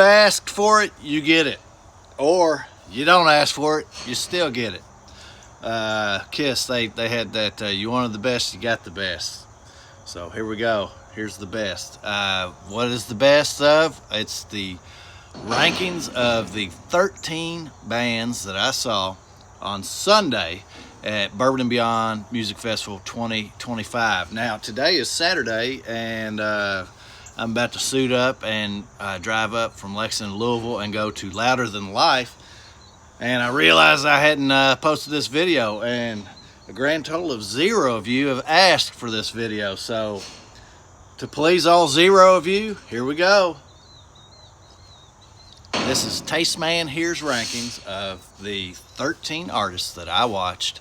ask for it, you get it. Or you don't ask for it, you still get it. Kiss, they had that, you wanted the best, you got the best. So here we go. Here's the best. What is the best of? It's the rankings of the 13 bands that I saw on Sunday at Bourbon and Beyond Music Festival 2025. Now, today is Saturday, and I'm about to suit up and drive up from Lexington to Louisville and go to Louder Than Life. And I realized I hadn't posted this video, and a grand total of 0 of you have asked for this video. So to please all 0 of you, here we go. This is Taste Man Here's rankings of the 13 artists that I watched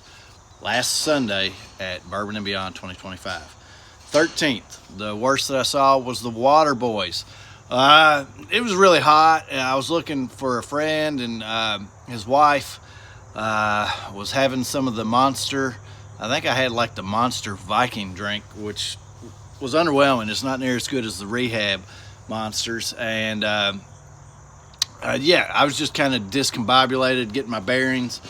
last Sunday at Bourbon and Beyond 2025. 13th, the worst that I saw was the Water Boys. It was really hot. I was looking for a friend, and his wife was having some of the Monster. I think I had like the Monster Viking drink, which was underwhelming. It's not near as good as the Rehab Monsters. And yeah, I was just kind of discombobulated, getting my bearings.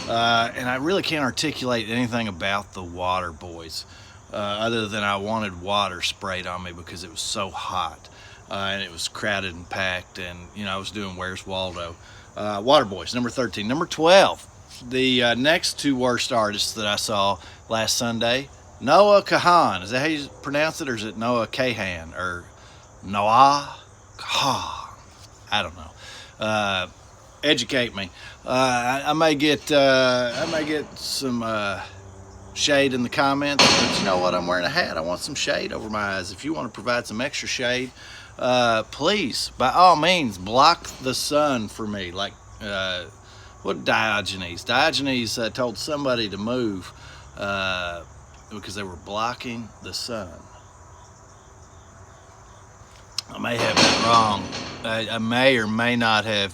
And I really can't articulate anything about the Water Boys, other than I wanted water sprayed on me because it was so hot. And it was crowded and packed, and you know, I was doing Where's Waldo. Water Boys, number 13. Number 12, the next 2 worst artists that I saw last Sunday, Noah Kahan. Is that how you pronounce it, or is it Noah Kahan, or Noah Kahan? I don't know. Educate me. I may get some shade in the comments, but you know what? I'm wearing a hat. I want some shade over my eyes. If you want to provide some extra shade, please, by all means, block the sun for me. Like, what Diogenes told somebody to move because they were blocking the sun. I may have that wrong. I may or may not have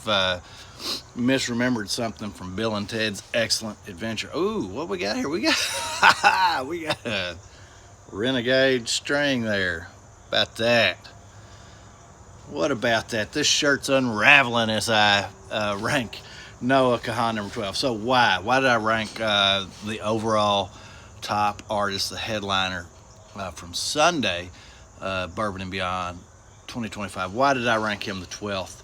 misremembered something from Bill and Ted's Excellent Adventure. Ooh, what we got here? We got a Renegade string there. About that. What about that? This shirt's unraveling as I rank Noah Kahan number 12. So why did I rank the overall top artist, the headliner from Sunday, Bourbon and Beyond 2025? Why did I rank him the 12th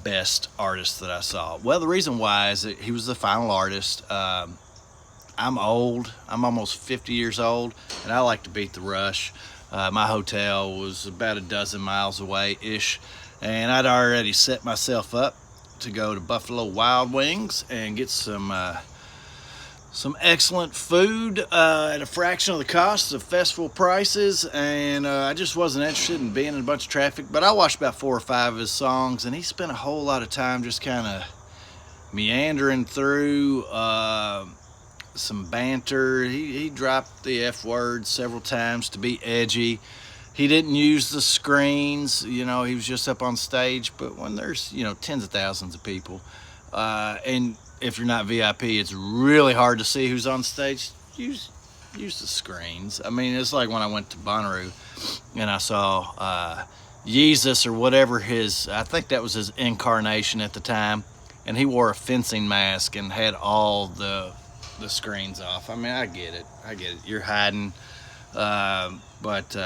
best artist that I saw? Well, the reason why is that he was the final artist. I'm old. I'm almost 50 years old, and I like to beat the rush. My hotel was about a dozen miles away-ish, and I'd already set myself up to go to Buffalo Wild Wings and get some excellent food at a fraction of the cost of festival prices, and I just wasn't interested in being in a bunch of traffic. But I watched about 4 or 5 of his songs, and he spent a whole lot of time just kind of meandering through some banter. He dropped the F word several times to be edgy. He didn't use the screens, you know, he was just up on stage. But when there's, you know, tens of thousands of people, and if you're not VIP, it's really hard to see who's on stage. Use the screens. I mean, it's like when I went to Bonnaroo and I saw Jesus or whatever I think that was his incarnation at the time, and he wore a fencing mask and had all the screens off. I mean, I get it. You're hiding, but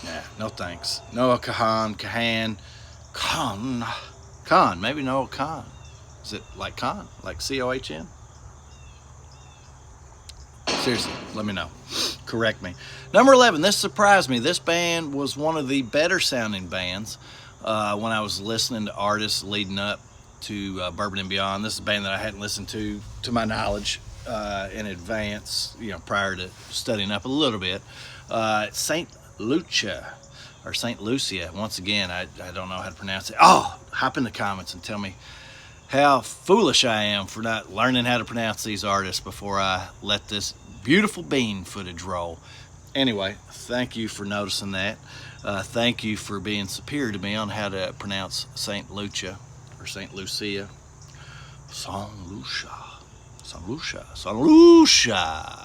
yeah, no thanks. Noah Kahan, maybe Noah Khan. Is it like Khan, like C-O-H-N? Seriously, let me know. Correct me. Number 11, this surprised me. This band was one of the better sounding bands when I was listening to artists leading up to Bourbon and Beyond. This is a band that I hadn't listened to my knowledge, in advance, you know, prior to studying up a little bit. St. Lucia, or St. Lucia. Once again, I don't know how to pronounce it. Oh, hop in the comments and tell me how foolish I am for not learning how to pronounce these artists before I let this beautiful bean footage roll. Anyway, thank you for noticing that. Thank you for being superior to me on how to pronounce St. Lucia or St. Lucia. St. Lucia. St. Lucia. St. Lucia.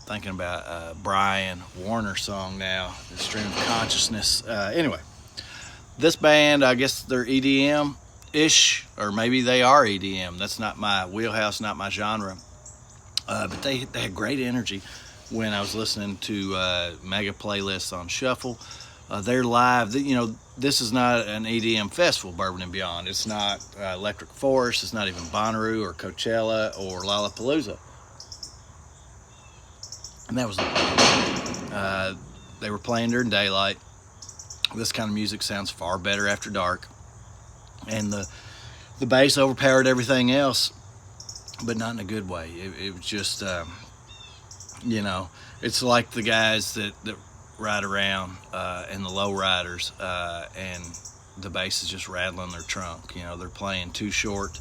Thinking about Brian Warner song now, the Stream of Consciousness. Anyway, This band, I guess they're EDM-ish, or maybe they are EDM. That's not my wheelhouse, not my genre. But they had great energy when I was listening to mega playlists on shuffle. They're live. This is not an EDM festival, Bourbon and Beyond. It's not Electric Forest. It's not even Bonnaroo or Coachella or Lollapalooza. And that was the problem. They were playing during daylight. This kind of music sounds far better after dark. And the bass overpowered everything else, but not in a good way. It was just, it's like the guys that ride around and the low riders, and the bass is just rattling their trunk. They're playing Too Short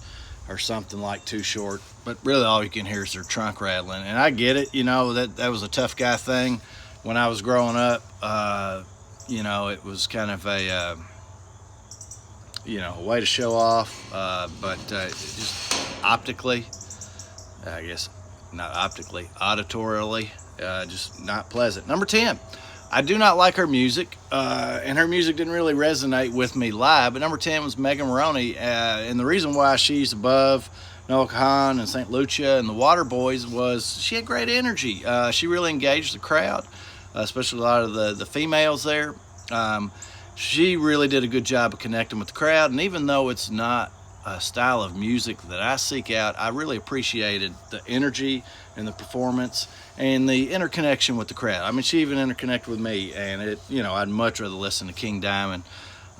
or something like Too Short, but really all you can hear is their trunk rattling. And I get it, that was a tough guy thing when I was growing up. It was kind of a way to show off, but just optically, I guess not optically, auditorially, just not pleasant. Number 10, I do not like her music, and her music didn't really resonate with me live, but number 10 was Megan Moroney, and the reason why she's above Noah Kahan and St. Lucia and the Waterboys was she had great energy. She really engaged the crowd, especially a lot of the females there. She really did a good job of connecting with the crowd, and even though it's not a style of music that I seek out, I really appreciated the energy and the performance and the interconnection with the crowd. I mean, she even interconnected with me, and I'd much rather listen to King Diamond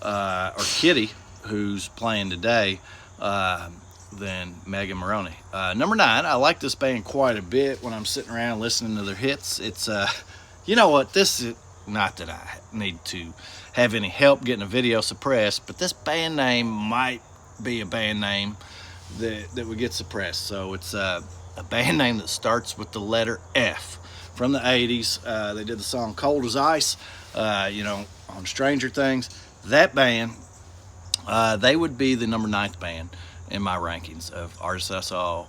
or Kitty, who's playing today, than Megan Moroney. Number 9, I like this band quite a bit when I'm sitting around listening to their hits. It's this is not that I need to have any help getting a video suppressed, but this band name might be a band name that would get suppressed. So it's a band name that starts with the letter F, from the 80s. They did the song Cold as Ice, on Stranger Things. That band, they would be the number 9th band in my rankings of artists I saw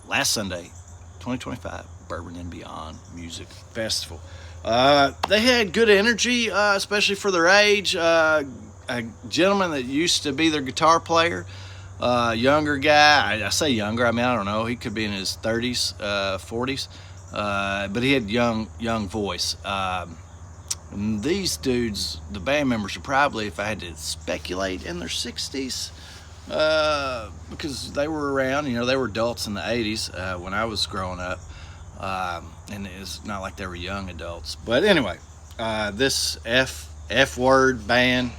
last Sunday, 2025 Bourbon and Beyond Music Festival. They had good energy, especially for their age. A gentleman that used to be their guitar player, younger guy. I say younger, I don't know. He could be in his 30s, 40s, but he had young voice. And these dudes, the band members, are probably, if I had to speculate, in their 60s, because they were around. They were adults in the 80s when I was growing up. And it's not like they were young adults. But anyway, this F word band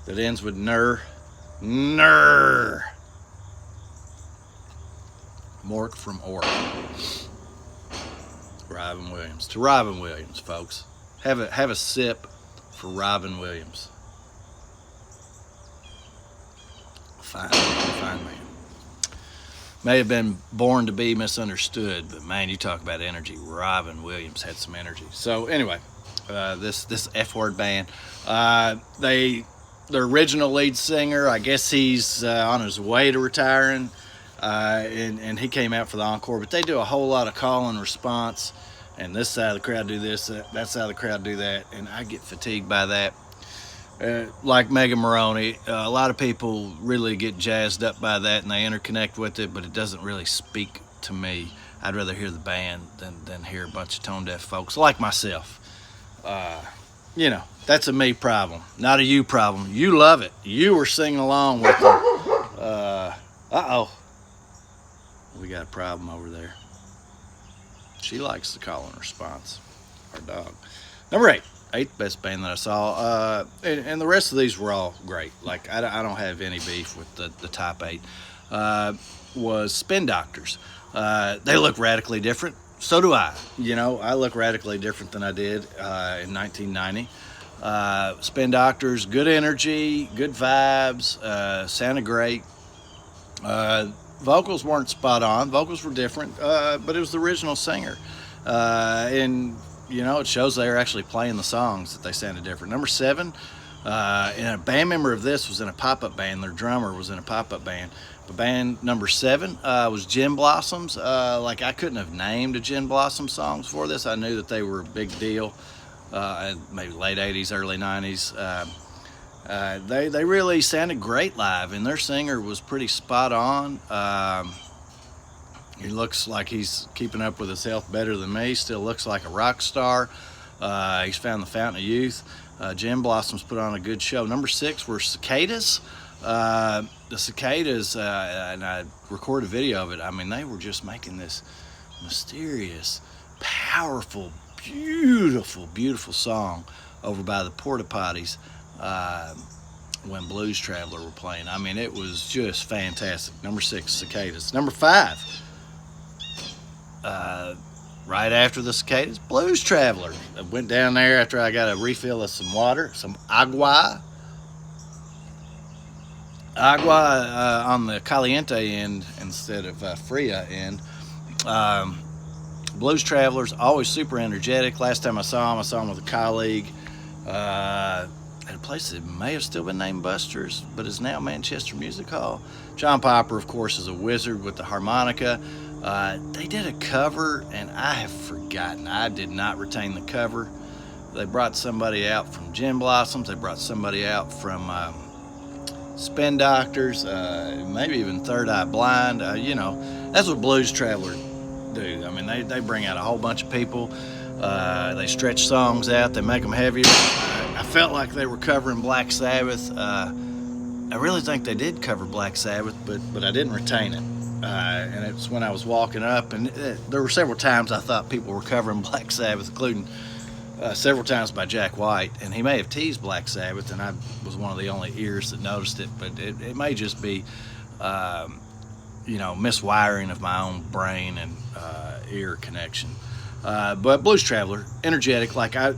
that ends with ner. Mork from Ork. Robin Williams. To Robin Williams, folks. Have a sip for Robin Williams. Fine man. May have been born to be misunderstood, but man, you talk about energy. Robin Williams had some energy. So anyway, this F-word band, their original lead singer, I guess he's on his way to retiring, and he came out for the encore. But they do a whole lot of call and response, and this side of the crowd do this, that side of the crowd do that, and I get fatigued by that. Like Megan Moroney, a lot of people really get jazzed up by that and they interconnect with it, but it doesn't really speak to me. I'd rather hear the band than hear a bunch of tone deaf folks like myself. That's a me problem, not a you problem. You love it. You were singing along with them. We got a problem over there. She likes the call and response, our dog. Number 8. 8th best band that I saw, and the rest of these were all great. Like, I don't have any beef with the top 8. Was Spin Doctors. They look radically different. So do I. I look radically different than I did in 1990. Spin Doctors, good energy, good vibes, sounded great. Vocals weren't spot on. Vocals were different, but it was the original singer. And it shows they were actually playing the songs that they sounded different. Number 7, and a band member of this was in a pop-up band. Their drummer was in a pop-up band. But band number 7 was Gin Blossoms. I couldn't have named a Gin Blossom songs for this. I knew that they were a big deal, maybe late 80s, early 90s. They really sounded great live, and their singer was pretty spot on. He looks like he's keeping up with his health better than me. Still looks like a rock star. He's found the fountain of youth. Gin Blossoms put on a good show. Number 6 were Cicadas. The Cicadas, and I recorded a video of it. I mean, they were just making this mysterious, powerful, beautiful, beautiful song over by the porta potties when Blues Traveler were playing. I mean, it was just fantastic. Number 6, Cicadas. Number 5, right after the Cicadas, Blues Traveler. I went down there after I got a refill of some water, some agua on the caliente end instead of fria end. Blues Travelers, always super energetic. Last time I saw him with a colleague at a place that may have still been named Buster's, but is now Manchester Music Hall. John Popper, of course, is a wizard with the harmonica. They did a cover, and I have forgotten. I did not retain the cover. They brought somebody out from Gin Blossoms. They brought somebody out from Spin Doctors, maybe even Third Eye Blind. That's what Blues Traveler do. I mean, they bring out a whole bunch of people. They stretch songs out. They make them heavier. I felt like they were covering Black Sabbath. I really think they did cover Black Sabbath, but I didn't retain it. And it's when I was walking up, and there were several times I thought people were covering Black Sabbath, including several times by Jack White, and he may have teased Black Sabbath, and I was one of the only ears that noticed it, but it may just be, miswiring of my own brain and ear connection. But Blues Traveler, energetic, like I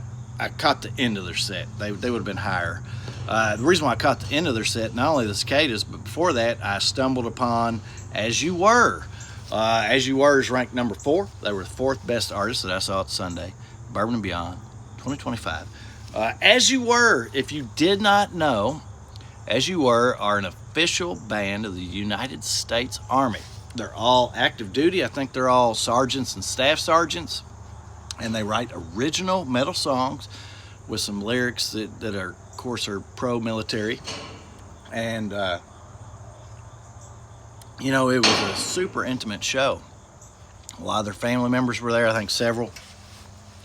caught the end of their set. They would have been higher. The reason why I caught the end of their set, not only the Cicadas, but before that, I stumbled upon As You Were. As You Were is ranked number 4. They were the 4th best artist that I saw at Sunday. Bourbon and Beyond, 2025. As You Were, if you did not know, As You Were are an official band of the United States Army. They're all active duty. I think they're all sergeants and staff sergeants. And they write original metal songs with some lyrics that are, of course, are pro-military. And, it was a super intimate show. A lot of their family members were there. I think several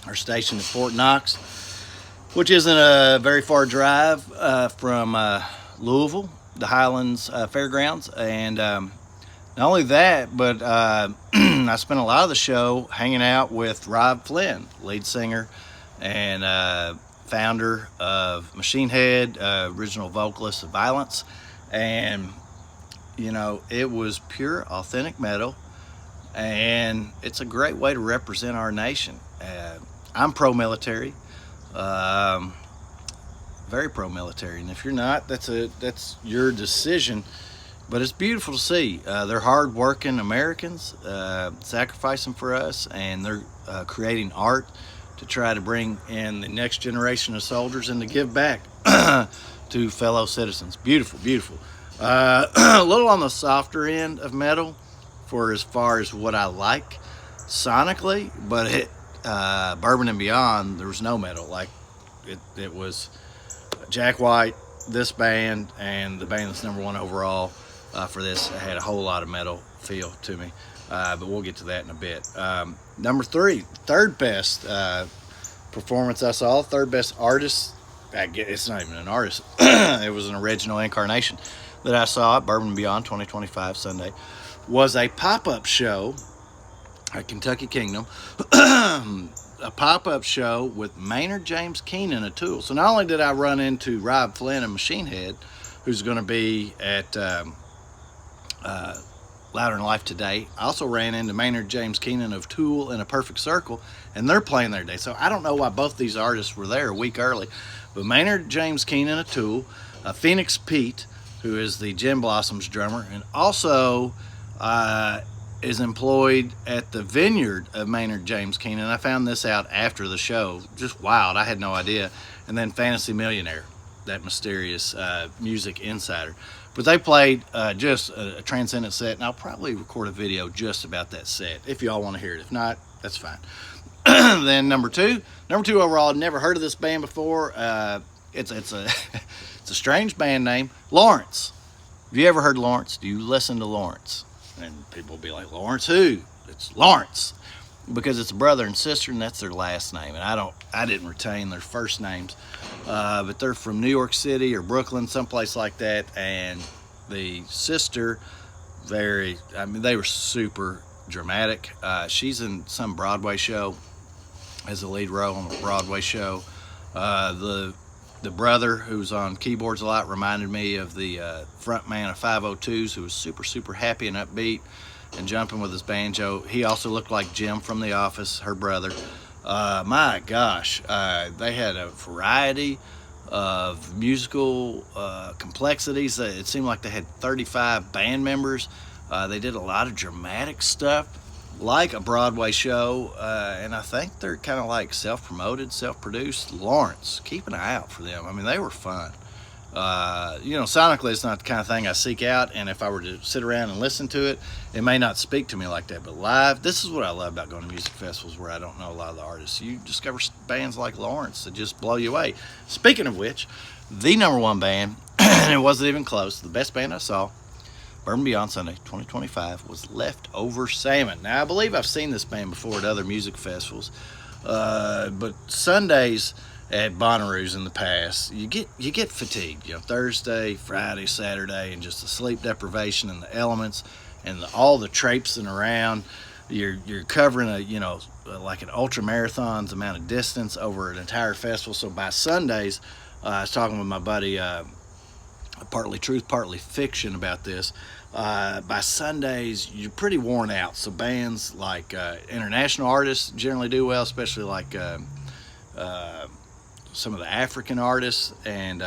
are stationed at Fort Knox, which isn't a very far drive from Louisville, the Highlands Fairgrounds. And not only that, but I spent a lot of the show hanging out with Rob Flynn, lead singer and founder of Machine Head, original vocalist of Violence. And, it was pure, authentic metal. And it's a great way to represent our nation. I'm pro-military, very pro-military, and if you're not, that's your decision. But it's beautiful to see. They're hard-working Americans, sacrificing for us, and they're creating art to try to bring in the next generation of soldiers and to give back to fellow citizens. Beautiful, beautiful. A little on the softer end of metal for as far as what I like sonically, but Bourbon and Beyond, there was no metal. Like it was Jack White, this band, and the band that's number 1 overall for this had a whole lot of metal feel to me, but we'll get to that in a bit. Number 3, third best performance I saw, third best artist. I guess it's not even an artist. It was an original incarnation that I saw at Bourbon and Beyond 2025 Sunday. Was a pop-up show at Kentucky Kingdom, a pop-up show with Maynard James Keenan of Tool. So not only did I run into Rob Flynn and Machine Head, who's going to be at Louder Than Life today, I also ran into Maynard James Keenan of Tool in A Perfect Circle, and they're playing their day. So I don't know why both these artists were there a week early, but Maynard James Keenan of Tool, Phoenix Pete, who is the Gin Blossoms drummer, and also is employed at the vineyard of Maynard James Keenan. I found this out after the show. Just wild. I had no idea. And then Fantasy Millionaire, that mysterious music insider. But they played just a transcendent set, and I'll probably record a video just about that set if y'all want to hear it. If not, that's fine. Then number two overall, I'd never heard of this band before. It's a strange band name, Lawrence. Have you ever heard Lawrence? Do you listen to Lawrence? And people will be like, Lawrence who? It's Lawrence. Because it's a brother and sister, and that's their last name. And I didn't retain their first names. But they're from New York City or Brooklyn, someplace like that. And the sister, they were super dramatic. She's in some Broadway show as a lead role on a Broadway show. The brother, who's on keyboards a lot, reminded me of the front man of 502s, who was super, super happy and upbeat and jumping with his banjo. He also looked like Jim from The Office, her brother. My gosh, they had a variety of musical complexities. It seemed like they had 35 band members. They did a lot of dramatic stuff, like a Broadway show, and I think they're kind of like self-promoted, self-produced. Lawrence, keep an eye out for them. I mean, they were fun. Sonically, it's not the kind of thing I seek out, and if I were to sit around and listen to it, it may not speak to me like that. But live, this is what I love about going to music festivals where I don't know a lot of the artists. You discover bands like Lawrence that just blow you away. Speaking of which, the number one band, and it wasn't even close, the best band I saw, Bourbon Beyond Sunday 2025, was Leftover Salmon. Now, I believe I've seen this band before at other music festivals, but Sundays at Bonnaroo's in the past, you get fatigued. Thursday, Friday, Saturday, and just the sleep deprivation and the elements and all the traipsing around. You're covering like an ultra marathon's amount of distance over an entire festival. So by Sundays, I was talking with my buddy, partly truth, partly fiction, about this. By Sundays, you're pretty worn out. So bands like international artists generally do well, especially like some of the African artists, and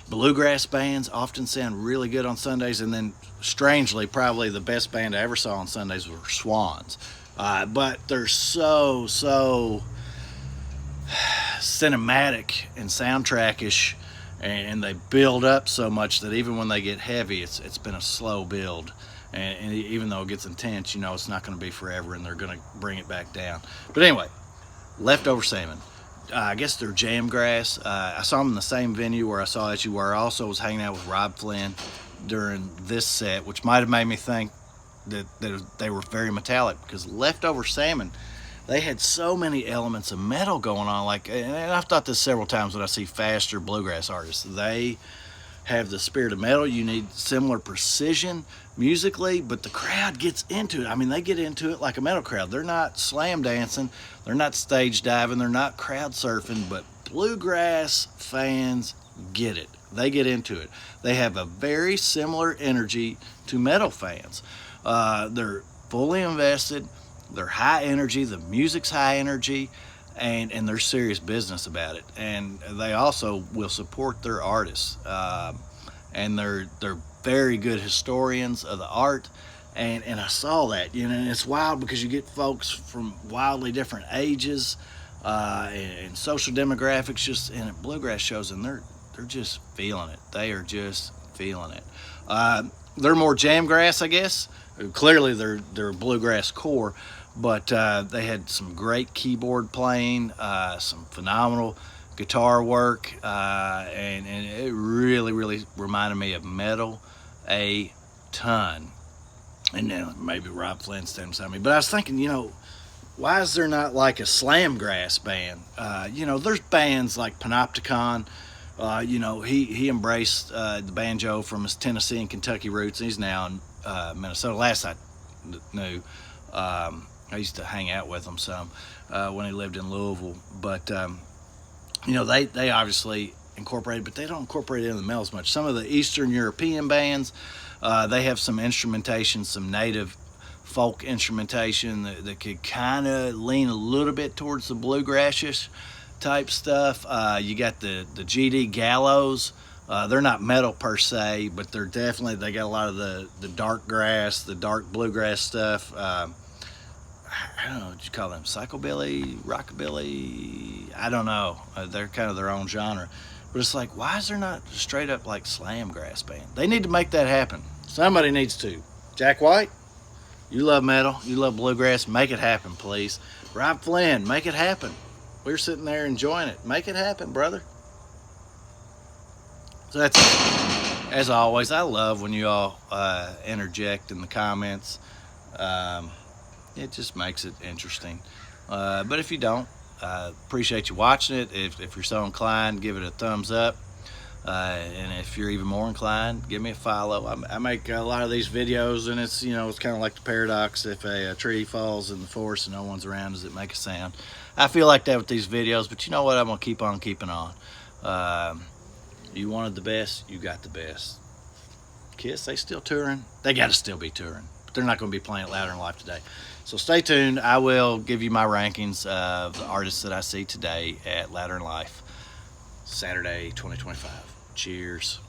bluegrass bands often sound really good on Sundays. And then, strangely, probably the best band I ever saw on Sundays were Swans. But they're so cinematic and soundtrack-ish, and they build up so much that even when they get heavy, it's been a slow build. And even though it gets intense, it's not going to be forever, and they're going to bring it back down. But anyway, Leftover Salmon. I guess they're Jamgrass. I saw them in the same venue where I saw As You Were. I also was hanging out with Rob Flynn during this set, which might have made me think that they were very metallic, because Leftover Salmon, they had so many elements of metal going on. And I've thought this several times when I see faster bluegrass artists. They have the spirit of metal. You need similar precision musically, but the crowd gets into it. I mean, they get into it like a metal crowd. They're not slam dancing, they're not stage diving, they're not crowd surfing, but bluegrass fans get it. They get into it. They have a very similar energy to metal fans. They're fully invested, they're high energy, the music's high energy, and they're serious business about it. And they also will support their artists. And they're very good historians of the art, and I saw that, and it's wild because you get folks from wildly different ages and social demographics just in bluegrass shows, and they're just feeling it. They are just feeling it. They're more jamgrass, I guess. Clearly they're bluegrass core, but they had some great keyboard playing, some phenomenal guitar work, and it really reminded me of metal a ton. And then maybe Rob Flynn standing beside me, but I was thinking, why is there not like a slamgrass band? There's bands like Panopticon. He embraced the banjo from his Tennessee and Kentucky roots, and he's now in Minnesota. Last I knew, I used to hang out with him some when he lived in Louisville, but they obviously incorporated, but they don't incorporate it in the metal as much. Some of the Eastern European bands, they have some instrumentation, some native folk instrumentation that could kind of lean a little bit towards the bluegrassish type stuff. You got the GD Gallows. They're not metal per se, but they got a lot of the dark grass, the dark bluegrass stuff. I don't know what you call them, psychobilly, rockabilly, I don't know. They're kind of their own genre. But it's like, why is there not straight up like slamgrass band? They need to make that happen. Somebody needs to. Jack White, you love metal, you love bluegrass, make it happen, please. Rob Flynn, make it happen. We're sitting there enjoying it. Make it happen, brother. So that's it. As always, I love when you all interject in the comments. It just makes it interesting. But if you don't, appreciate you watching it. If you're so inclined, give it a thumbs up. And if you're even more inclined, give me a follow. I make a lot of these videos, and it's it's kind of like the paradox. If a tree falls in the forest and no one's around, does it make a sound? I feel like that with these videos, but you know what? I'm gonna keep on keeping on. You wanted the best, you got the best. Kiss, they still touring? They got to still be touring, but they're not going to be playing at Louder Than Life today. So stay tuned. I will give you my rankings of the artists that I see today at Louder Than Life, Saturday, 2025. Cheers.